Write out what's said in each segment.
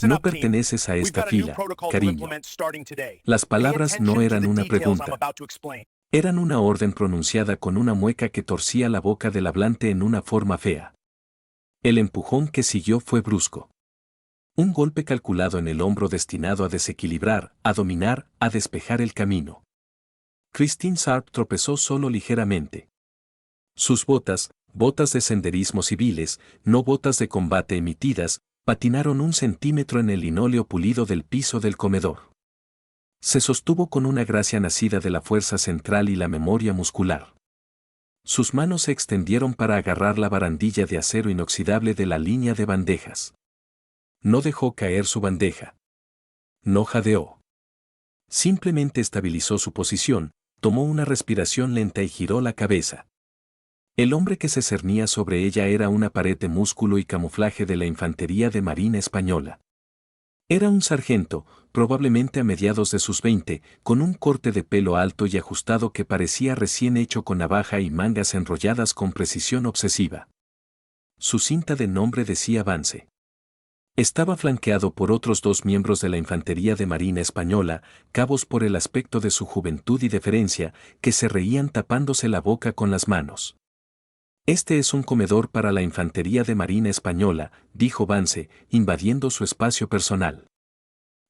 No perteneces a esta fila, cariño. Las palabras no eran una pregunta. Eran una orden pronunciada con una mueca que torcía la boca del hablante en una forma fea. El empujón que siguió fue brusco. Un golpe calculado en el hombro destinado a desequilibrar, a dominar, a despejar el camino. Christine Sharp tropezó solo ligeramente. Sus botas, botas de senderismo civiles, no botas de combate emitidas, patinaron 1 centímetro en el linóleo pulido del piso del comedor. Se sostuvo con una gracia nacida de la fuerza central y la memoria muscular. Sus manos se extendieron para agarrar la barandilla de acero inoxidable de la línea de bandejas. No dejó caer su bandeja. No jadeó. Simplemente estabilizó su posición, tomó una respiración lenta y giró la cabeza. El hombre que se cernía sobre ella era una pared de músculo y camuflaje de la Infantería de Marina Española. Era un sargento, probablemente a mediados de sus 20, con un corte de pelo alto y ajustado que parecía recién hecho con navaja y mangas enrolladas con precisión obsesiva. Su cinta de nombre decía Vance. Estaba flanqueado por otros 2 miembros de la Infantería de Marina Española, cabos por el aspecto de su juventud y deferencia, que se reían tapándose la boca con las manos. Este es un comedor para la Infantería de Marina Española, dijo Vance, invadiendo su espacio personal.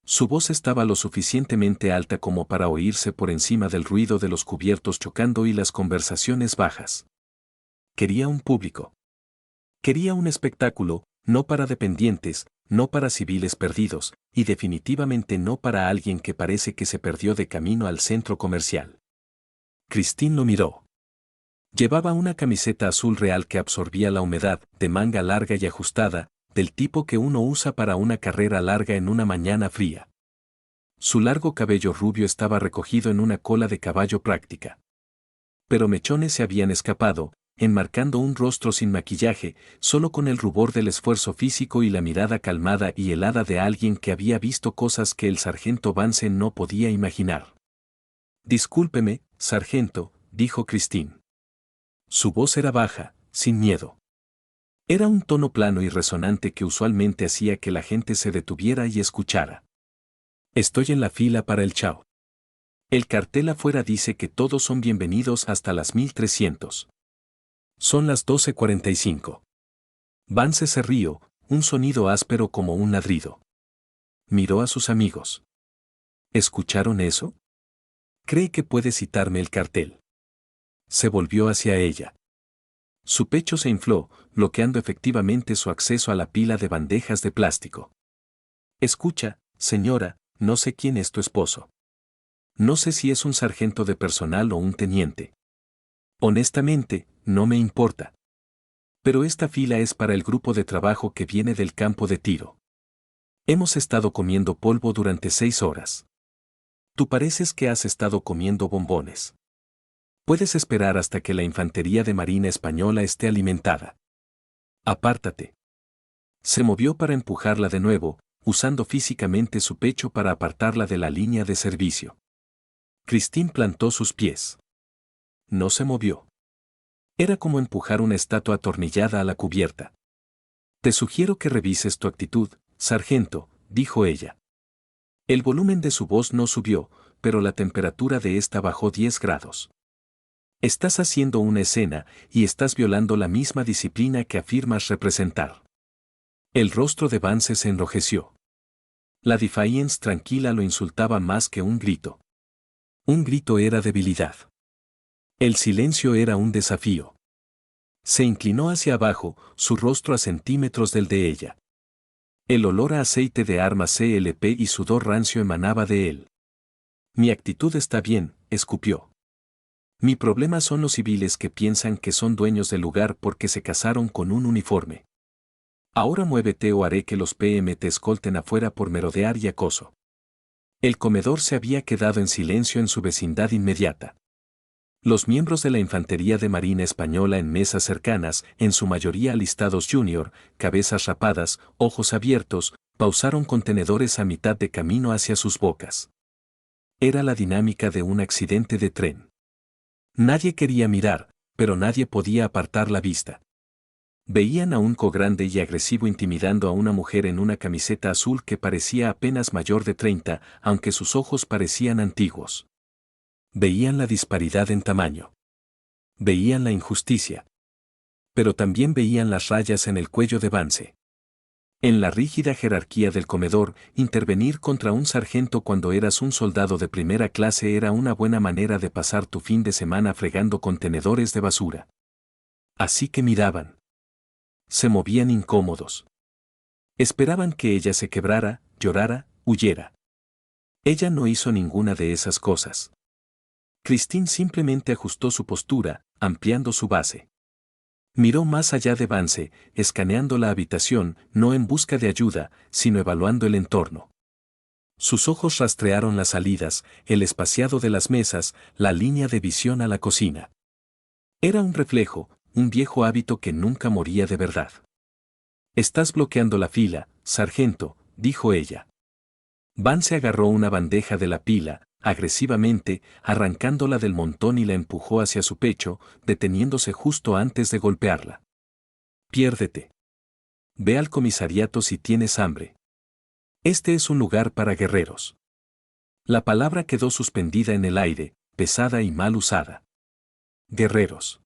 Su voz estaba lo suficientemente alta como para oírse por encima del ruido de los cubiertos chocando y las conversaciones bajas. Quería un público. Quería un espectáculo, no para dependientes, no para civiles perdidos, y definitivamente no para alguien que parece que se perdió de camino al centro comercial. Christine lo miró. Llevaba una camiseta azul real que absorbía la humedad, de manga larga y ajustada, del tipo que uno usa para una carrera larga en una mañana fría. Su largo cabello rubio estaba recogido en una cola de caballo práctica. Pero mechones se habían escapado, enmarcando un rostro sin maquillaje, solo con el rubor del esfuerzo físico y la mirada calmada y helada de alguien que había visto cosas que el sargento Vance no podía imaginar. Discúlpeme, sargento, dijo Christine. Su voz era baja, sin miedo. Era un tono plano y resonante que usualmente hacía que la gente se detuviera y escuchara. Estoy en la fila para el chao. El cartel afuera dice que todos son bienvenidos hasta las 1300. Son las 12:45. Vance se rió, un sonido áspero como un ladrido. Miró a sus amigos. ¿Escucharon eso? ¿Cree que puede citarme el cartel? Se volvió hacia ella. Su pecho se infló, bloqueando efectivamente su acceso a la pila de bandejas de plástico. Escucha, señora, no sé quién es tu esposo. No sé si es un sargento de personal o un teniente. Honestamente, no me importa. Pero esta fila es para el grupo de trabajo que viene del campo de tiro. Hemos estado comiendo polvo durante 6 horas. Tú pareces que has estado comiendo bombones. Puedes esperar hasta que la Infantería de Marina Española esté alimentada. Apártate. Se movió para empujarla de nuevo, usando físicamente su pecho para apartarla de la línea de servicio. Christine plantó sus pies. No se movió. Era como empujar una estatua atornillada a la cubierta. Te sugiero que revises tu actitud, sargento, dijo ella. El volumen de su voz no subió, pero la temperatura de esta bajó 10 grados. Estás haciendo una escena y estás violando la misma disciplina que afirmas representar. El rostro de Vance se enrojeció. La Defiance tranquila lo insultaba más que un grito. Un grito era debilidad. El silencio era un desafío. Se inclinó hacia abajo, su rostro a centímetros del de ella. El olor a aceite de armas CLP y sudor rancio emanaba de él. Mi actitud está bien, escupió. Mi problema son los civiles que piensan que son dueños del lugar porque se casaron con un uniforme. Ahora muévete o haré que los PM te escolten afuera por merodear y acoso. El comedor se había quedado en silencio en su vecindad inmediata. Los miembros de la Infantería de Marina Española en mesas cercanas, en su mayoría alistados junior, cabezas rapadas, ojos abiertos, pausaron contenedores a mitad de camino hacia sus bocas. Era la dinámica de un accidente de tren. Nadie quería mirar, pero nadie podía apartar la vista. Veían a un co grande y agresivo intimidando a una mujer en una camiseta azul que parecía apenas mayor de 30, aunque sus ojos parecían antiguos. Veían la disparidad en tamaño. Veían la injusticia. Pero también veían las rayas en el cuello de Vance. En la rígida jerarquía del comedor, intervenir contra un sargento cuando eras un soldado de primera clase era una buena manera de pasar tu fin de semana fregando contenedores de basura. Así que miraban. Se movían incómodos. Esperaban que ella se quebrara, llorara, huyera. Ella no hizo ninguna de esas cosas. Christine simplemente ajustó su postura, ampliando su base. Miró más allá de Vance, escaneando la habitación, no en busca de ayuda, sino evaluando el entorno. Sus ojos rastrearon las salidas, el espaciado de las mesas, la línea de visión a la cocina. Era un reflejo, un viejo hábito que nunca moría de verdad. «Estás bloqueando la fila, sargento», dijo ella. Vance agarró una bandeja de la pila, agresivamente, arrancándola del montón y la empujó hacia su pecho, deteniéndose justo antes de golpearla. «Piérdete. Ve al comisariato si tienes hambre. Este es un lugar para guerreros». La palabra quedó suspendida en el aire, pesada y mal usada. Guerreros.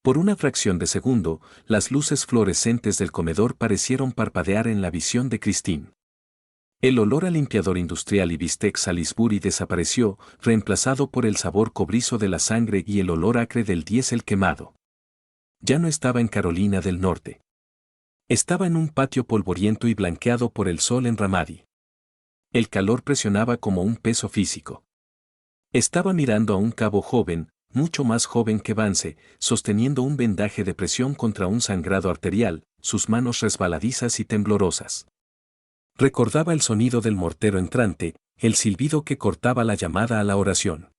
Por una fracción de segundo, las luces fluorescentes del comedor parecieron parpadear en la visión de Christine. El olor a limpiador industrial y bistec Salisbury desapareció, reemplazado por el sabor cobrizo de la sangre y el olor acre del diésel quemado. Ya no estaba en Carolina del Norte. Estaba en un patio polvoriento y blanqueado por el sol en Ramadi. El calor presionaba como un peso físico. Estaba mirando a un cabo joven, mucho más joven que Vance, sosteniendo un vendaje de presión contra un sangrado arterial, sus manos resbaladizas y temblorosas. Recordaba el sonido del mortero entrante, el silbido que cortaba la llamada a la oración.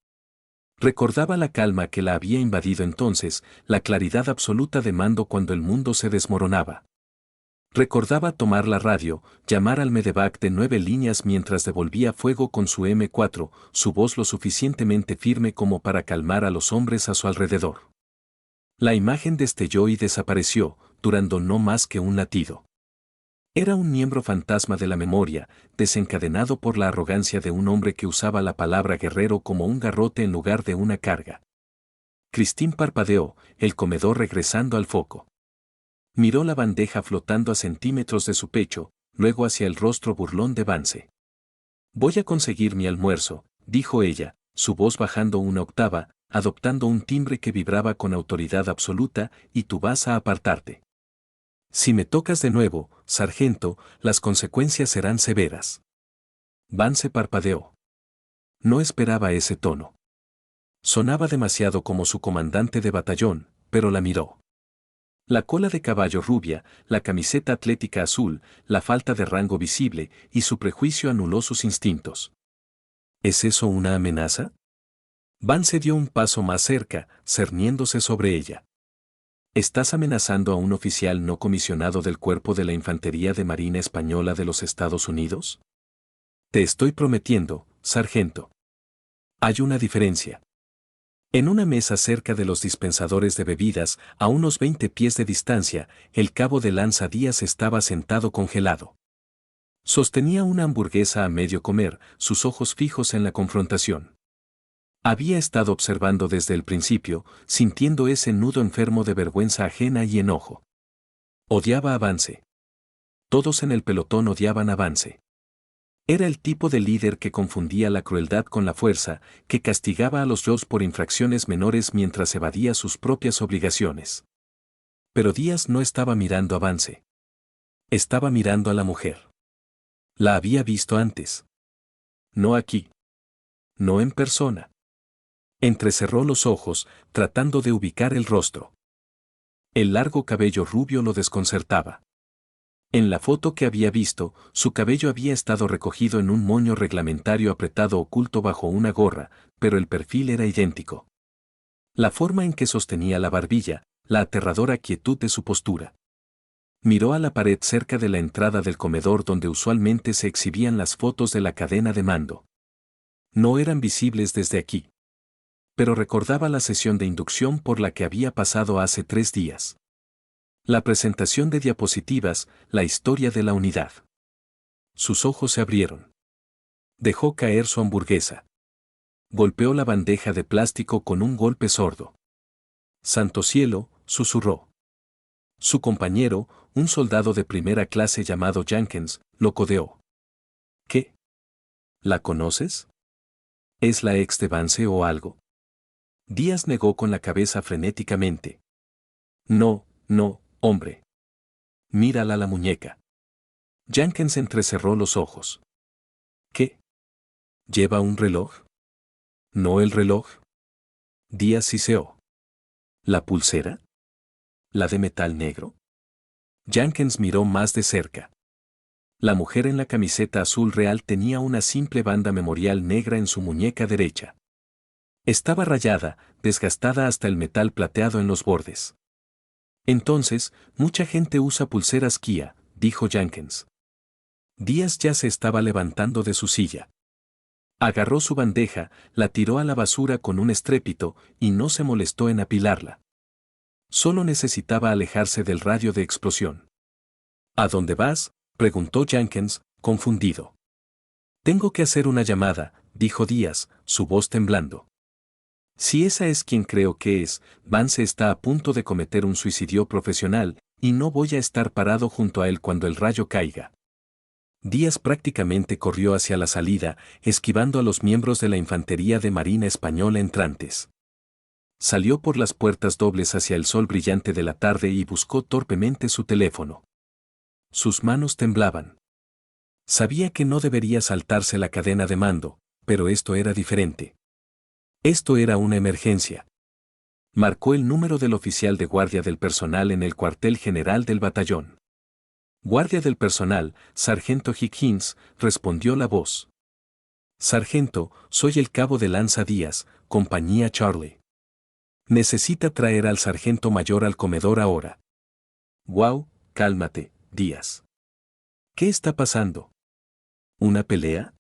Recordaba la calma que la había invadido entonces, la claridad absoluta de mando cuando el mundo se desmoronaba. Recordaba tomar la radio, llamar al medevac de 9 líneas mientras devolvía fuego con su M4, su voz lo suficientemente firme como para calmar a los hombres a su alrededor. La imagen destelló y desapareció, durando no más que un latido. Era un miembro fantasma de la memoria, desencadenado por la arrogancia de un hombre que usaba la palabra guerrero como un garrote en lugar de una carga. Christine parpadeó, el comedor regresando al foco. Miró la bandeja flotando a centímetros de su pecho, luego hacia el rostro burlón de Vance. «Voy a conseguir mi almuerzo», dijo ella, su voz bajando una octava, adoptando un timbre que vibraba con autoridad absoluta, «y tú vas a apartarte. Si me tocas de nuevo, sargento, las consecuencias serán severas». Vance parpadeó. No esperaba ese tono. Sonaba demasiado como su comandante de batallón, pero la miró. La cola de caballo rubia, la camiseta atlética azul, la falta de rango visible, y su prejuicio anuló sus instintos. ¿Es eso una amenaza? Vance dio un paso más cerca, cerniéndose sobre ella. ¿Estás amenazando a un oficial no comisionado del Cuerpo de la Infantería de Marina Española de los Estados Unidos? Te estoy prometiendo, sargento. Hay una diferencia. En una mesa cerca de los dispensadores de bebidas, a unos 20 pies de distancia, el cabo de Lanza Díaz estaba sentado congelado. Sostenía una hamburguesa a medio comer, sus ojos fijos en la confrontación. Había estado observando desde el principio, sintiendo ese nudo enfermo de vergüenza ajena y enojo. Odiaba a Vance. Todos en el pelotón odiaban a Vance. Era el tipo de líder que confundía la crueldad con la fuerza, que castigaba a los Joes por infracciones menores mientras evadía sus propias obligaciones. Pero Díaz no estaba mirando a Vance. Estaba mirando a la mujer. La había visto antes. No aquí. No en persona. Entrecerró los ojos, tratando de ubicar el rostro. El largo cabello rubio lo desconcertaba. En la foto que había visto, su cabello había estado recogido en un moño reglamentario apretado oculto bajo una gorra, pero el perfil era idéntico. La forma en que sostenía la barbilla, la aterradora quietud de su postura. Miró a la pared cerca de la entrada del comedor donde usualmente se exhibían las fotos de la cadena de mando. No eran visibles desde aquí. Pero recordaba la sesión de inducción por la que había pasado hace 3 días. La presentación de diapositivas, la historia de la unidad. Sus ojos se abrieron. Dejó caer su hamburguesa. Golpeó la bandeja de plástico con un golpe sordo. «Santo cielo», susurró. Su compañero, un soldado de primera clase llamado Jenkins, lo codeó. «¿Qué? ¿La conoces? ¿Es la ex de Vance o algo?» Díaz negó con la cabeza frenéticamente. «No, no, hombre. Mírala la muñeca». Jenkins entrecerró los ojos. «¿Qué? ¿Lleva un reloj? ¿No el reloj?» Díaz siseó. «¿La pulsera? ¿La de metal negro?» Jenkins miró más de cerca. La mujer en la camiseta azul real tenía una simple banda memorial negra en su muñeca derecha. Estaba rayada, desgastada hasta el metal plateado en los bordes. «Entonces, mucha gente usa pulseras Kia», dijo Jenkins. Díaz ya se estaba levantando de su silla. Agarró su bandeja, la tiró a la basura con un estrépito y no se molestó en apilarla. Solo necesitaba alejarse del radio de explosión. «¿A dónde vas?», preguntó Jenkins, confundido. «Tengo que hacer una llamada», dijo Díaz, su voz temblando. «Si esa es quien creo que es, Vance está a punto de cometer un suicidio profesional, y no voy a estar parado junto a él cuando el rayo caiga». Díaz prácticamente corrió hacia la salida, esquivando a los miembros de la infantería de Marina española entrantes. Salió por las puertas dobles hacia el sol brillante de la tarde y buscó torpemente su teléfono. Sus manos temblaban. Sabía que no debería saltarse la cadena de mando, pero esto era diferente. Esto era una emergencia. Marcó el número del oficial de guardia del personal en el cuartel general del batallón. «Guardia del personal, sargento Higgins», respondió la voz. «Sargento, soy el cabo de lanza Díaz, compañía Charlie. Necesita traer al sargento mayor al comedor ahora». «Wow, cálmate, Díaz. ¿Qué está pasando? ¿Una pelea?»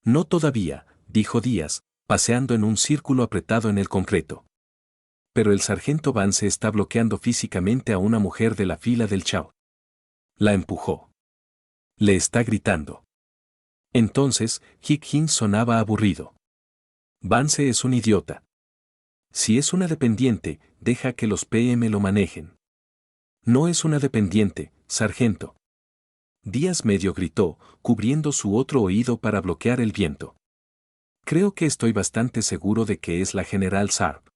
«No todavía», dijo Díaz, paseando en un círculo apretado en el concreto. «Pero el sargento Vance está bloqueando físicamente a una mujer de la fila del Chao. La empujó. Le está gritando». Entonces, Higgins sonaba aburrido. «Vance es un idiota. Si es una dependiente, deja que los PM lo manejen». «No es una dependiente, sargento». Díaz medio gritó, cubriendo su otro oído para bloquear el viento. «Creo que estoy bastante seguro de que es la general Sharp».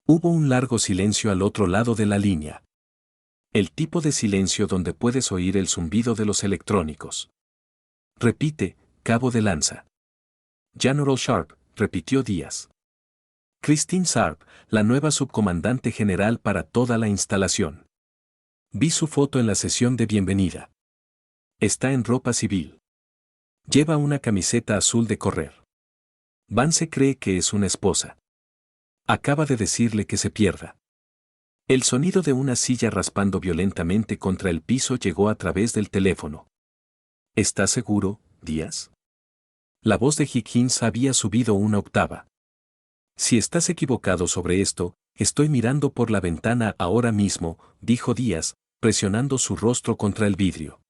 Hubo un largo silencio al otro lado de la línea. El tipo de silencio donde puedes oír el zumbido de los electrónicos. «Repite, cabo de lanza». «General Sharp», repitió Díaz. «Christine Sharp, la nueva subcomandante general para toda la instalación. Vi su foto en la sesión de bienvenida. Está en ropa civil. Lleva una camiseta azul de correr. Vance cree que es una esposa. Acaba de decirle que se pierda». El sonido de una silla raspando violentamente contra el piso llegó a través del teléfono. «¿Estás seguro, Díaz?» La voz de Higgins había subido una octava. «Si estás equivocado sobre esto, estoy mirando por la ventana ahora mismo», dijo Díaz, presionando su rostro contra el vidrio.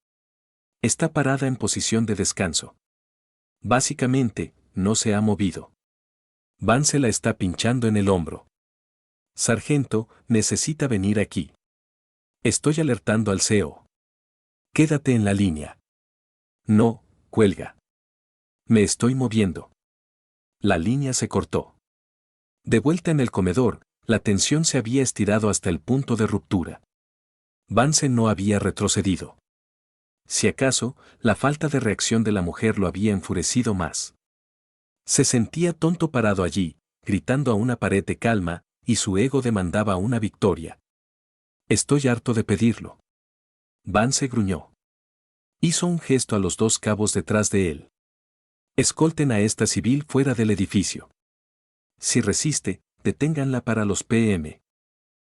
«Está parada en posición de descanso. Básicamente, no se ha movido. Vance la está pinchando en el hombro. Sargento, necesita venir aquí. Estoy alertando al CEO. Quédate en la línea». «No, cuelga. Me estoy moviendo». La línea se cortó. De vuelta en el comedor, la tensión se había estirado hasta el punto de ruptura. Vance no había retrocedido. Si acaso, la falta de reacción de la mujer lo había enfurecido más. Se sentía tonto parado allí, gritando a una pared de calma, y su ego demandaba una victoria. «Estoy harto de pedirlo». Vance gruñó. Hizo un gesto a los dos cabos detrás de él. «Escolten a esta civil fuera del edificio. Si resiste, deténganla para los PM».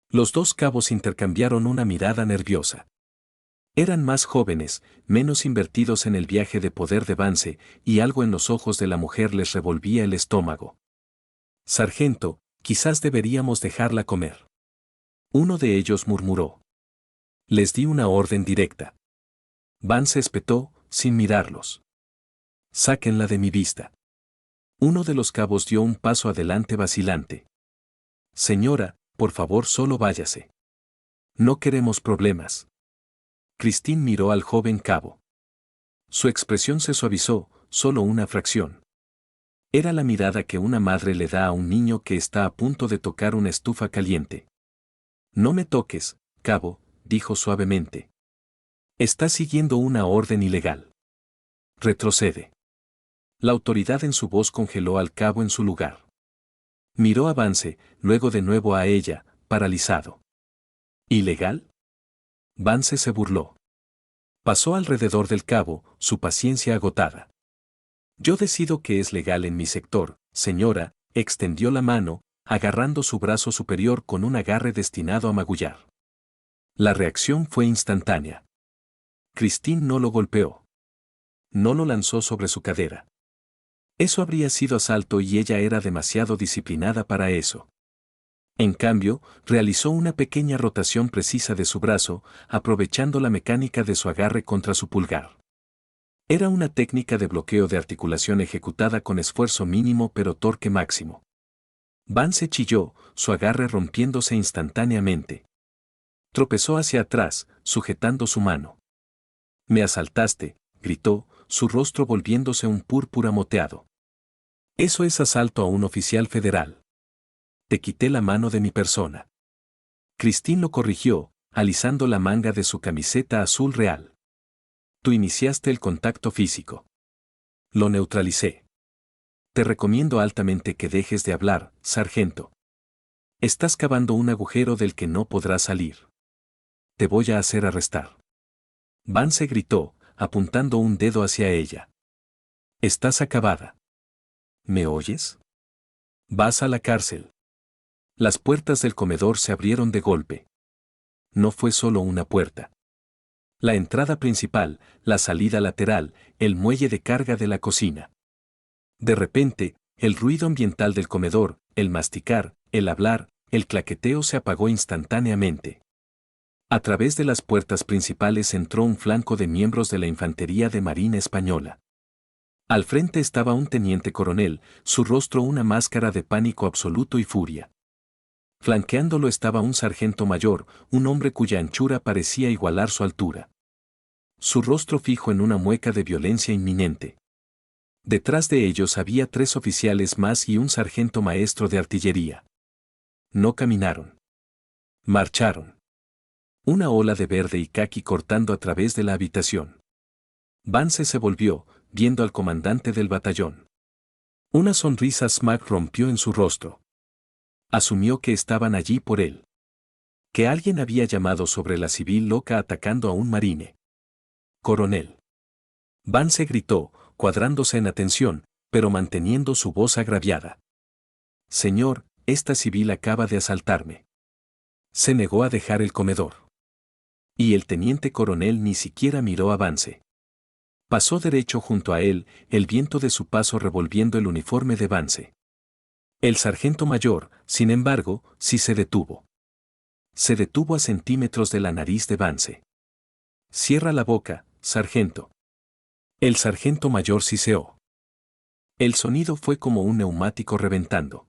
Los dos cabos intercambiaron una mirada nerviosa. Eran más jóvenes, menos invertidos en el viaje de poder de Vance, y algo en los ojos de la mujer les revolvía el estómago. «Sargento, quizás deberíamos dejarla comer». Uno de ellos murmuró. Les di una orden directa. Vance espetó, sin mirarlos. Sáquenla de mi vista. Uno de los cabos dio un paso adelante vacilante. Señora, por favor, solo váyase. No queremos problemas. Christine miró al joven cabo. Su expresión se suavizó, solo una fracción. Era la mirada que una madre le da a un niño que está a punto de tocar una estufa caliente. No me toques, cabo, dijo suavemente. Estás siguiendo una orden ilegal. Retrocede. La autoridad en su voz congeló al cabo en su lugar. Miró a Vance, luego de nuevo a ella, paralizado. ¿Ilegal? Vance se burló. Pasó alrededor del cabo, su paciencia agotada. Yo decido que es legal en mi sector, señora, extendió la mano, agarrando su brazo superior con un agarre destinado a magullar. La reacción fue instantánea. Christine no lo golpeó. No lo lanzó sobre su cadera. Eso habría sido asalto y ella era demasiado disciplinada para eso. En cambio, realizó una pequeña rotación precisa de su brazo, aprovechando la mecánica de su agarre contra su pulgar. Era una técnica de bloqueo de articulación ejecutada con esfuerzo mínimo pero torque máximo. Vance chilló, su agarre rompiéndose instantáneamente. Tropezó hacia atrás, sujetando su mano. «Me asaltaste», gritó, su rostro volviéndose un púrpura moteado. «Eso es asalto a un oficial federal. Te quité la mano de mi persona». Christine lo corrigió, alisando la manga de su camiseta azul real. «Tú iniciaste el contacto físico». Lo neutralicé. «Te recomiendo altamente que dejes de hablar, sargento. Estás cavando un agujero del que no podrás salir. Te voy a hacer arrestar». Vance gritó, apuntando un dedo hacia ella. «Estás acabada. ¿Me oyes? Vas a la cárcel». Las puertas del comedor se abrieron de golpe. No fue solo una puerta. La entrada principal, la salida lateral, el muelle de carga de la cocina. De repente, el ruido ambiental del comedor, el masticar, el hablar, el claqueteo se apagó instantáneamente. A través de las puertas principales entró un flanco de miembros de la Infantería de Marina Española. Al frente estaba un teniente coronel, su rostro una máscara de pánico absoluto y furia. Flanqueándolo estaba un sargento mayor, un hombre cuya anchura parecía igualar su altura. Su rostro fijo en una mueca de violencia inminente. Detrás de ellos había 3 oficiales más y un sargento maestro de artillería. No caminaron. Marcharon. Una ola de verde y caqui cortando a través de la habitación. Vance se volvió, viendo al comandante del batallón. Una sonrisa smug rompió en su rostro. Asumió que estaban allí por él. Que alguien había llamado sobre la civil loca atacando a un marine. «Coronel». Vance gritó, cuadrándose en atención, pero manteniendo su voz agraviada. «Señor, esta civil acaba de asaltarme». Se negó a dejar el comedor. Y el teniente coronel ni siquiera miró a Vance. Pasó derecho junto a él, el viento de su paso revolviendo el uniforme de Vance. El sargento mayor, sin embargo, sí se detuvo. Se detuvo a centímetros de la nariz de Vance. «Cierra la boca, sargento». El sargento mayor siseó. El sonido fue como un neumático reventando.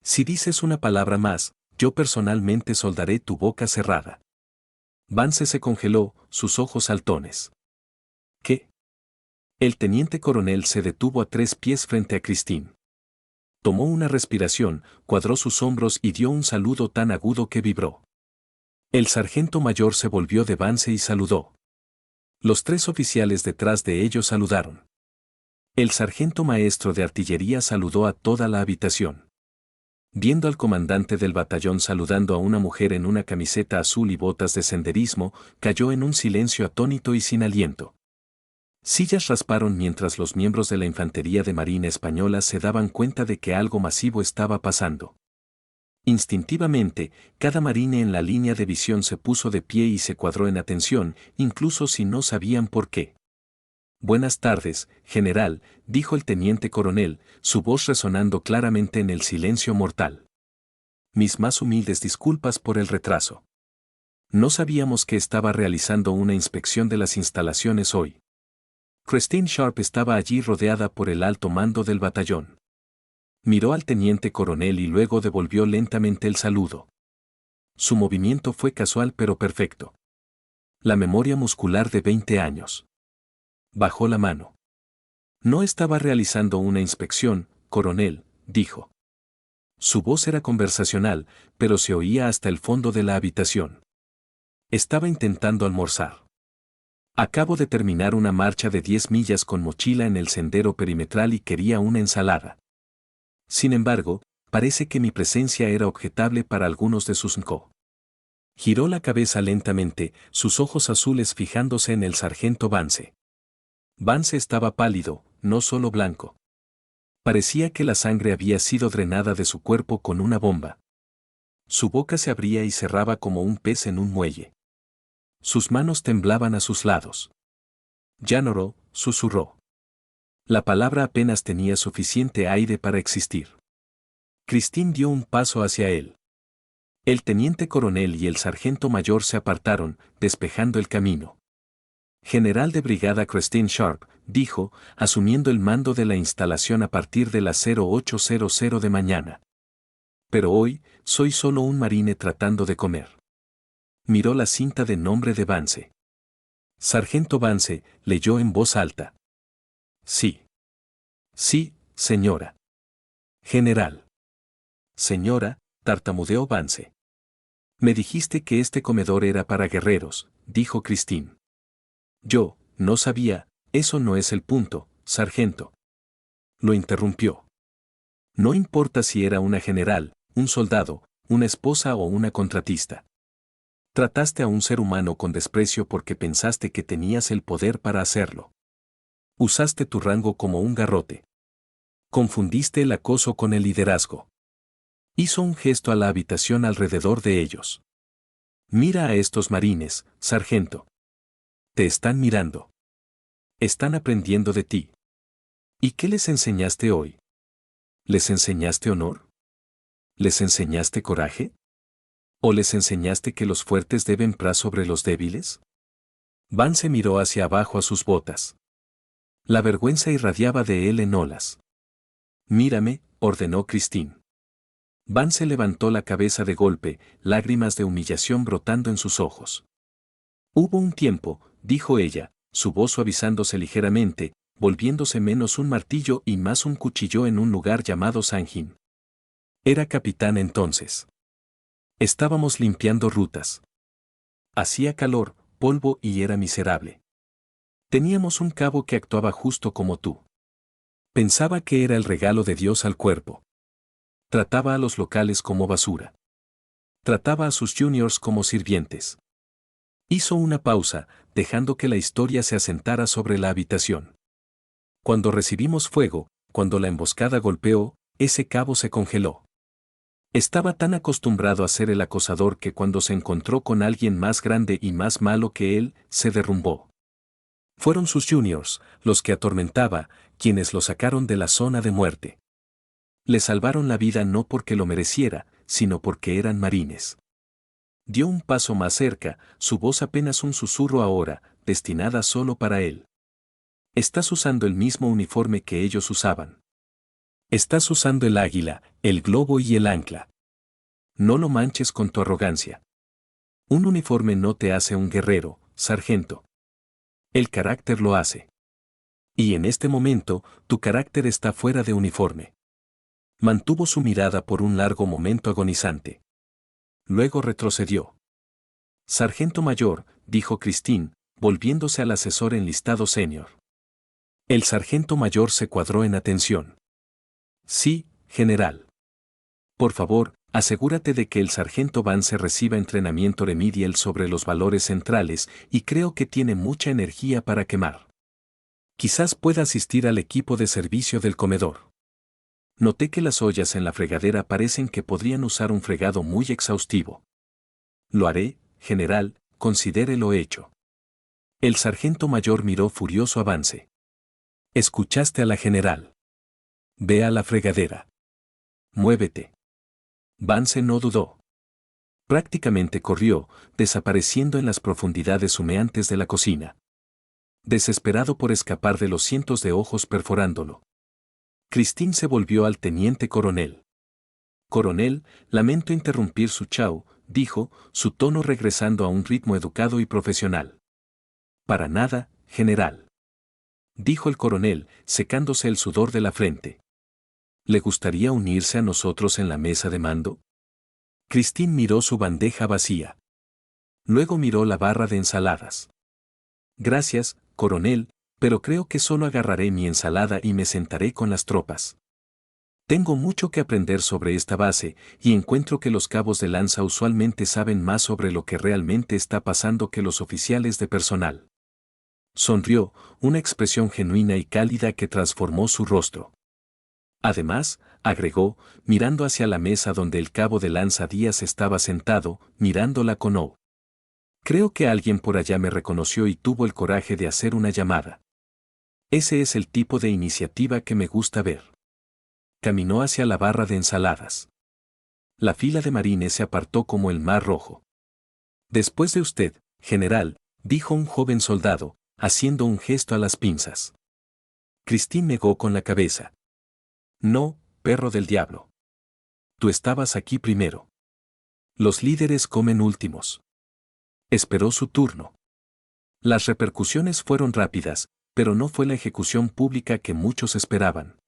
«Si dices una palabra más, yo personalmente soldaré tu boca cerrada». Vance se congeló, sus ojos saltones. «¿Qué?». El teniente coronel se detuvo a 3 pies frente a Christine. Tomó una respiración, cuadró sus hombros y dio un saludo tan agudo que vibró. El sargento mayor se volvió de Vance y saludó. Los 3 oficiales detrás de ellos saludaron. El sargento maestro de artillería saludó a toda la habitación. Viendo al comandante del batallón saludando a una mujer en una camiseta azul y botas de senderismo, cayó en un silencio atónito y sin aliento. Sillas rasparon mientras los miembros de la Infantería de Marina Española se daban cuenta de que algo masivo estaba pasando. Instintivamente, cada marine en la línea de visión se puso de pie y se cuadró en atención, incluso si no sabían por qué. «Buenas tardes, general», dijo el teniente coronel, su voz resonando claramente en el silencio mortal. «Mis más humildes disculpas por el retraso. No sabíamos que estaba realizando una inspección de las instalaciones hoy. Christine Sharp estaba allí rodeada por el alto mando del batallón. Miró al teniente coronel y luego devolvió lentamente el saludo. Su movimiento fue casual pero perfecto. La memoria muscular de 20 años. Bajó la mano. No estaba realizando una inspección, coronel, dijo. Su voz era conversacional, pero se oía hasta el fondo de la habitación. Estaba intentando almorzar. Acabo de terminar una marcha de 10 millas con mochila en el sendero perimetral y quería una ensalada. Sin embargo, parece que mi presencia era objetable para algunos de sus NCO. Giró la cabeza lentamente, sus ojos azules fijándose en el sargento Vance. Vance estaba pálido, no solo blanco. Parecía que la sangre había sido drenada de su cuerpo con una bomba. Su boca se abría y cerraba como un pez en un muelle. Sus manos temblaban a sus lados. Janoro, susurró. La palabra apenas tenía suficiente aire para existir. Christine dio un paso hacia él. El teniente coronel y el sargento mayor se apartaron, despejando el camino. General de brigada Christine Sharp, dijo, asumiendo el mando de la instalación a partir de las 0800 de mañana. Pero hoy, soy solo un marine tratando de comer. Miró la cinta de nombre de Vance. Sargento Vance, leyó en voz alta. Sí. Sí, señora. General. Señora, tartamudeó Vance. Me dijiste que este comedor era para guerreros, dijo Christine. Yo, no sabía, eso no es el punto, sargento. Lo interrumpió. No importa si era una general, un soldado, una esposa o una contratista. Trataste a un ser humano con desprecio porque pensaste que tenías el poder para hacerlo. Usaste tu rango como un garrote. Confundiste el acoso con el liderazgo. Hizo un gesto a la habitación alrededor de ellos. Mira a estos marines, sargento. Te están mirando. Están aprendiendo de ti. ¿Y qué les enseñaste hoy? ¿Les enseñaste honor? ¿Les enseñaste coraje? ¿O les enseñaste que los fuertes deben prar sobre los débiles? Vance miró hacia abajo a sus botas. La vergüenza irradiaba de él en olas. Mírame, ordenó Christine. Vance levantó la cabeza de golpe, lágrimas de humillación brotando en sus ojos. Hubo un tiempo, dijo ella, su voz suavizándose ligeramente, volviéndose menos un martillo y más un cuchillo en un lugar llamado Sanjin. Era capitán entonces. Estábamos limpiando rutas. Hacía calor, polvo y era miserable. Teníamos un cabo que actuaba justo como tú. Pensaba que era el regalo de Dios al cuerpo. Trataba a los locales como basura. Trataba a sus juniors como sirvientes. Hizo una pausa, dejando que la historia se asentara sobre la habitación. Cuando recibimos fuego, cuando la emboscada golpeó, ese cabo se congeló. Estaba tan acostumbrado a ser el acosador que cuando se encontró con alguien más grande y más malo que él, se derrumbó. Fueron sus juniors, los que atormentaba, quienes lo sacaron de la zona de muerte. Le salvaron la vida no porque lo mereciera, sino porque eran marines. Dio un paso más cerca, su voz apenas un susurro ahora, destinada solo para él. Estás usando el mismo uniforme que ellos usaban. Estás usando el águila, el globo y el ancla. No lo manches con tu arrogancia. Un uniforme no te hace un guerrero, sargento. El carácter lo hace. Y en este momento, tu carácter está fuera de uniforme. Mantuvo su mirada por un largo momento agonizante. Luego retrocedió. Sargento mayor, dijo Christine, volviéndose al asesor enlistado senior. El sargento mayor se cuadró en atención. Sí, general. Por favor, asegúrate de que el sargento Vance reciba entrenamiento remedial sobre los valores centrales y creo que tiene mucha energía para quemar. Quizás pueda asistir al equipo de servicio del comedor. Noté que las ollas en la fregadera parecen que podrían usar un fregado muy exhaustivo. Lo haré, general, considere lo hecho. El sargento mayor miró furioso a Vance. Escuchaste a la general. Ve a la fregadera. Muévete. Vance no dudó. Prácticamente corrió, desapareciendo en las profundidades humeantes de la cocina. Desesperado por escapar de los cientos de ojos perforándolo, Christine se volvió al teniente coronel. Coronel, lamento interrumpir su chau, dijo, su tono regresando a un ritmo educado y profesional. Para nada, general, dijo el coronel, secándose el sudor de la frente. ¿Le gustaría unirse a nosotros en la mesa de mando? Christine miró su bandeja vacía. Luego miró la barra de ensaladas. Gracias, coronel, pero creo que solo agarraré mi ensalada y me sentaré con las tropas. Tengo mucho que aprender sobre esta base y encuentro que los cabos de lanza usualmente saben más sobre lo que realmente está pasando que los oficiales de personal. Sonrió, una expresión genuina y cálida que transformó su rostro. Además, agregó, mirando hacia la mesa donde el cabo de lanza Díaz estaba sentado, mirándola con O. Creo que alguien por allá me reconoció y tuvo el coraje de hacer una llamada. Ese es el tipo de iniciativa que me gusta ver. Caminó hacia la barra de ensaladas. La fila de marines se apartó como el mar rojo. Después de usted, general, dijo un joven soldado, haciendo un gesto a las pinzas. Christine negó con la cabeza. No, perro del diablo. Tú estabas aquí primero. Los líderes comen últimos. Esperó su turno. Las repercusiones fueron rápidas, pero no fue la ejecución pública que muchos esperaban.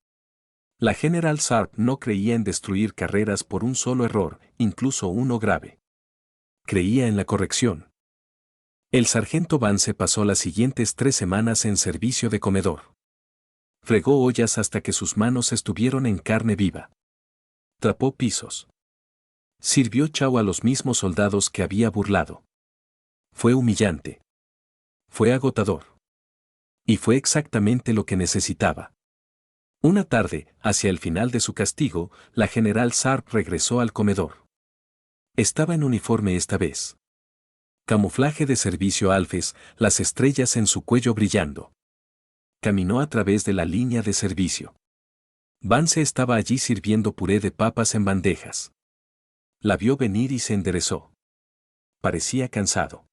La General Sharp no creía en destruir carreras por un solo error, incluso uno grave. Creía en la corrección. El sargento Vance pasó las siguientes 3 semanas en servicio de comedor. Fregó ollas hasta que sus manos estuvieron en carne viva. Trapó pisos. Sirvió chau a los mismos soldados que había burlado. Fue humillante. Fue agotador. Y fue exactamente lo que necesitaba. Una tarde, hacia el final de su castigo, la General Sharp regresó al comedor. Estaba en uniforme esta vez. Camuflaje de servicio alfes, las estrellas en su cuello brillando. Caminó a través de la línea de servicio. Vance estaba allí sirviendo puré de papas en bandejas. La vio venir y se enderezó. Parecía cansado.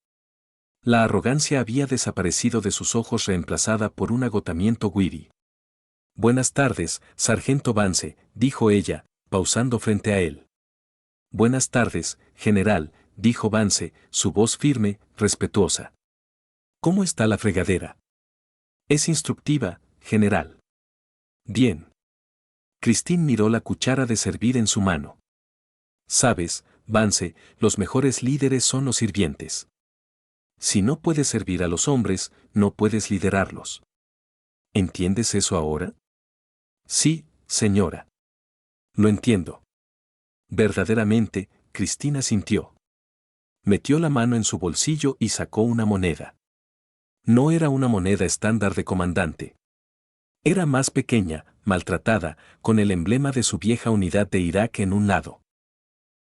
La arrogancia había desaparecido de sus ojos reemplazada por un agotamiento wiri. Buenas tardes, sargento Vance, dijo ella, pausando frente a él. Buenas tardes, general, dijo Vance, su voz firme, respetuosa. ¿Cómo está la fregadera? Es instructiva, general. Bien. Christine miró la cuchara de servir en su mano. Sabes, Vance, los mejores líderes son los sirvientes. Si no puedes servir a los hombres, no puedes liderarlos. ¿Entiendes eso ahora? Sí, señora. Lo entiendo. Verdaderamente, Cristina sintió. Metió la mano en su bolsillo y sacó una moneda. No era una moneda estándar de comandante. Era más pequeña, maltratada, con el emblema de su vieja unidad de Irak en un lado.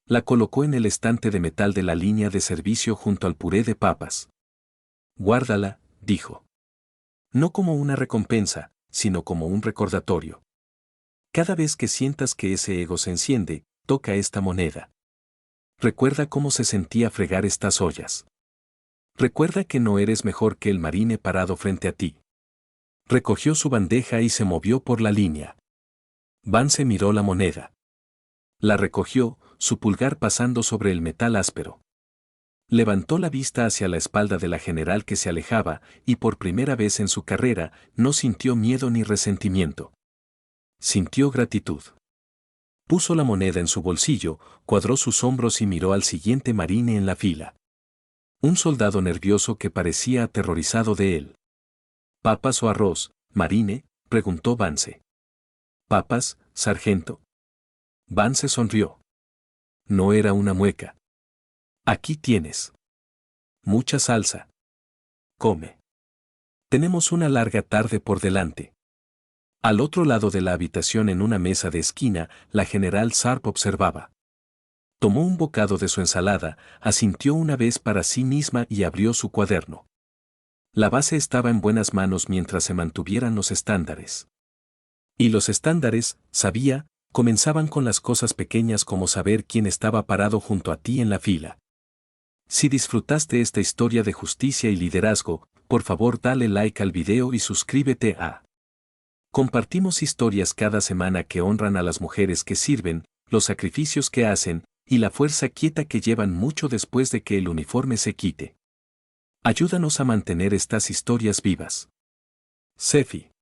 La colocó en el estante de metal de la línea de servicio junto al puré de papas. Guárdala, dijo. No como una recompensa, sino como un recordatorio. Cada vez que sientas que ese ego se enciende, toca esta moneda. Recuerda cómo se sentía fregar estas ollas. Recuerda que no eres mejor que el marine parado frente a ti. Recogió su bandeja y se movió por la línea. Vance miró la moneda. La recogió, su pulgar pasando sobre el metal áspero. Levantó la vista hacia la espalda de la general que se alejaba, y por primera vez en su carrera, no sintió miedo ni resentimiento. Sintió gratitud. Puso la moneda en su bolsillo, cuadró sus hombros y miró al siguiente marine en la fila. Un soldado nervioso que parecía aterrorizado de él. ¿Papas o arroz, marine?, preguntó Vance. ¿Papas, sargento? Vance sonrió. No era una mueca. Aquí tienes. Mucha salsa. Come. Tenemos una larga tarde por delante. Al otro lado de la habitación en una mesa de esquina, la general Sharp observaba. Tomó un bocado de su ensalada, asintió una vez para sí misma y abrió su cuaderno. La base estaba en buenas manos mientras se mantuvieran los estándares. Y los estándares, sabía, Comenzaban con las cosas pequeñas como saber quién estaba parado junto a ti en la fila. Si disfrutaste esta historia de justicia y liderazgo, por favor dale like al video y suscríbete a. Compartimos historias cada semana que honran a las mujeres que sirven, los sacrificios que hacen, y la fuerza quieta que llevan mucho después de que el uniforme se quite. Ayúdanos a mantener estas historias vivas. Sefi.